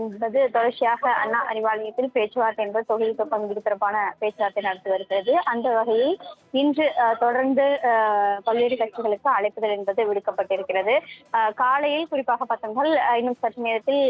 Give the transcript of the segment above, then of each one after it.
என்பது தொடர்ச்சியாக அண்ணா அறிவாலயத்தில் பேச்சுவார்த்தை என்பது தொகுதி பங்கீடு தொடர்பான பேச்சுவார்த்தை நடத்தி வருகிறது. அந்த வகையில் இன்று தொடர்ந்து பல்வேறு கட்சிகளுக்கு அழைப்புதல் என்பது விடுக்கப்பட்டிருக்கிறது. காலையில் குறிப்பாக பார்த்தோம்னால் இன்னும் சற்று நேரத்தில்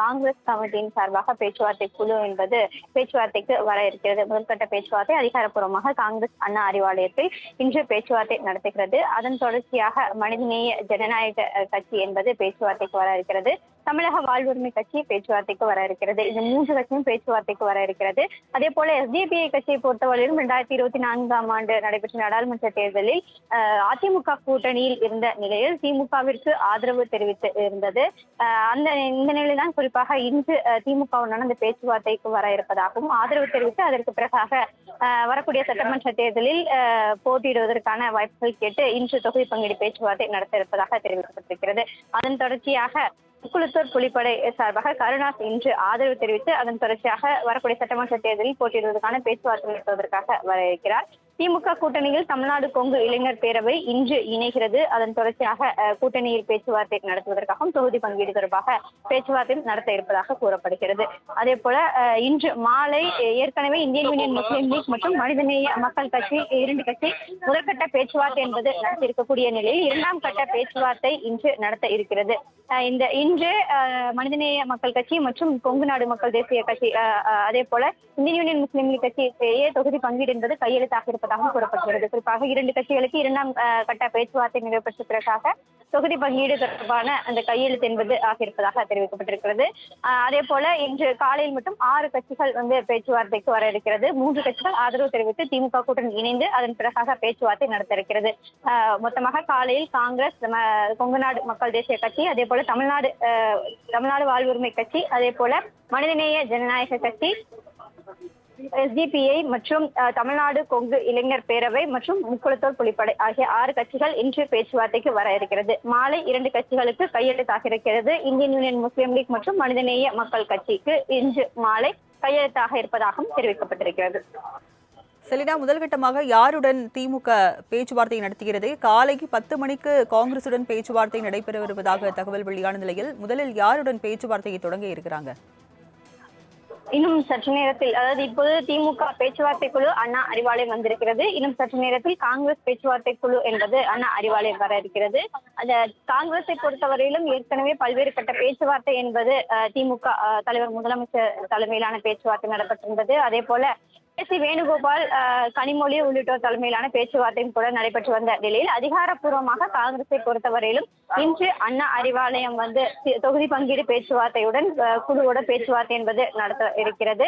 காங்கிரஸ் கமிட்டியின் சார்பாக பேச்சுவார்த்தை குழு என்பது பேச்சுவார்த்தைக்கு வர இருக்கிறது. முதற்கட்ட பேச்சுவார்த்தை அதிகாரப்பூர்வமாக காங்கிரஸ் அண்ணா அறிவாலயத்தில் இன்று பேச்சுவார்த்தை நடத்துகிறது. அதன் தொடர்ச்சியாக மனிதநேய ஜனநாயக கட்சி என்பது பேச்சுவார்த்தைக்கு வர இருக்கிறது. தமிழக வாழ்வுரிமை கட்சி பேச்சுவார்த்தைக்கு வர இருக்கிறது. இந்த மூன்று கட்சியும் பேச்சுவார்த்தைக்கு வர இருக்கிறது. அதே போல எஸ்டிபிஐ கட்சியை பொறுத்தவரையிலும் 2024ஆம் ஆண்டு நடைபெற்ற நாடாளுமன்ற தேர்தலில் அதிமுக கூட்டணியில் இருந்த நிலையில் திமுகவிற்கு ஆதரவு தெரிவித்து இருந்தது. இந்த நிலையில்தான் குறிப்பாக இன்று திமுகவுடன் அந்த பேச்சுவார்த்தைக்கு வர இருப்பதாகவும் ஆதரவு தெரிவித்து அதற்கு பிறகாக வரக்கூடிய சட்டமன்ற தேர்தலில் போட்டியிடுவதற்கான வாய்ப்புகள் கேட்டு இன்று தொகுதி பங்கீடு பேச்சுவார்த்தை நடத்த இருப்பதாக தெரிவிக்கப்பட்டிருக்கிறது. அதன் தொடர்ச்சியாக முக்குளத்தூர் புலிப்படை சார்பாக கருணாஸ் இன்று ஆதரவு தெரிவித்து அதன் தொடர்ச்சியாக வரக்கூடிய சட்டமன்ற தேர்தலில் போட்டியிடுவதற்கான பேச்சுவார்த்தை நடத்துவதற்காக வர இருக்கிறார். திமுக கூட்டணியில் தமிழ்நாடு கொங்கு இளைஞர் பேரவை இன்று இணைகிறது. அதன் தொடர்ச்சியாக கூட்டணியில் பேச்சுவார்த்தை நடத்துவதற்காகவும் தொகுதி பங்கீடு தொடர்பாக பேச்சுவார்த்தை நடத்த இருப்பதாக கூறப்படுகிறது. அதே போல இன்று மாலை ஏற்கனவே இந்தியன் யூனியன் முஸ்லீம் லீக் மற்றும் மனிதநேய மக்கள் கட்சி இரண்டு கட்சி முதற்கட்ட பேச்சுவார்த்தை என்பது நடத்த இருக்கக்கூடிய நிலையில் இரண்டாம் கட்ட பேச்சுவார்த்தை இன்று நடத்த இருக்கிறது. இன்று மனிதநேய மக்கள் கட்சி மற்றும் கொங்கு நாடு மக்கள் தேசிய கட்சி அதே போல இந்தியன் யூனியன் முஸ்லீம் லீக் கட்சி தொகுதி பங்கீடு என்பது கையெழுத்தாக இருப்பதாக கூறப்படுகிறது. குறிப்பாக இரண்டு கட்சிகளுக்கு இரண்டாம் கட்ட பேச்சுவார்த்தை நிறைவேற்ற பிறகாக தொகுதி பங்கீடு தொடர்பான அந்த கையெழுத்து என்பது ஆகியிருப்பதாக தெரிவிக்கப்பட்டிருக்கிறது. அதே போல இன்று காலையில் மட்டும் 6 கட்சிகள் பேச்சுவார்த்தைக்கு வர இருக்கிறது. 3 கட்சிகள் ஆதரவு தெரிவித்து திமுக கூட்டணி இணைந்து அதன் பிறகாக பேச்சுவார்த்தை நடத்த இருக்கிறது. மொத்தமாக காலையில் காங்கிரஸ், கொங்குநாடு மக்கள் தேசிய கட்சி, அதே போல தமிழ்நாடு வாழ்வுரிமை கட்சி, அதே போல மனிதநேய ஜனநாயக கட்சி, எஸ்டிபிஐ மற்றும் தமிழ்நாடு கொங்கு இளைஞர் பேரவை மற்றும் முக்குளத்தூர் புலிப்படை ஆகிய 6 கட்சிகள் இன்று பேச்சுவார்த்தைக்கு வர இருக்கிறது. மாலை 2 கட்சிகளுக்கு கையெழுத்தாக இருக்கிறது. இந்தியன் யூனியன் முஸ்லீம் லீக் மற்றும் மனிதநேய மக்கள் கட்சிக்கு இன்று மாலை கையெழுத்தாக இருப்பதாகவும் தெரிவிக்கப்பட்டிருக்கிறது. செலினா, முதல்கட்டமாக யாருடன் திமுக பேச்சுவார்த்தை நடத்துகிறது? காலைக்கு 10 மணிக்கு காங்கிரசுடன் பேச்சுவார்த்தை நடைபெறவிருப்பதாக தகவல் வெளியான நிலையில் முதலில் யாருடன் பேச்சுவார்த்தையை தொடங்க இருக்கிறாங்க? இன்னும் சற்று நேரத்தில், அதாவது இப்போது திமுக பேச்சுவார்த்தை குழு அண்ணா அறிவாலயம் வந்திருக்கிறது. இன்னும் சற்று நேரத்தில் காங்கிரஸ் பேச்சுவார்த்தை குழு என்பது அண்ணா அறிவாலயம் வர இருக்கிறது. அந்த காங்கிரஸை பொறுத்தவரையிலும் ஏற்கனவே பல்வேறு கட்ட பேச்சுவார்த்தை என்பது திமுக தலைவர் முதலமைச்சர் தலைமையிலான பேச்சுவார்த்தை நடத்தப்பட்டிருந்தது. அதே போல வேணுகோபால், கனிமொழி உள்ளிட்டோர் தலைமையிலான பேச்சுவார்த்தையும் கூட நடைபெற்று வந்த நிலையில் அதிகாரப்பூர்வமாக காங்கிரஸை பொறுத்தவரையிலும் இன்று அண்ணா அறிவாலயம் தொகுதி பங்கீடு பேச்சுவார்த்தையுடன் குழுவோட பேச்சுவார்த்தை என்பது நடத்த இருக்கிறது.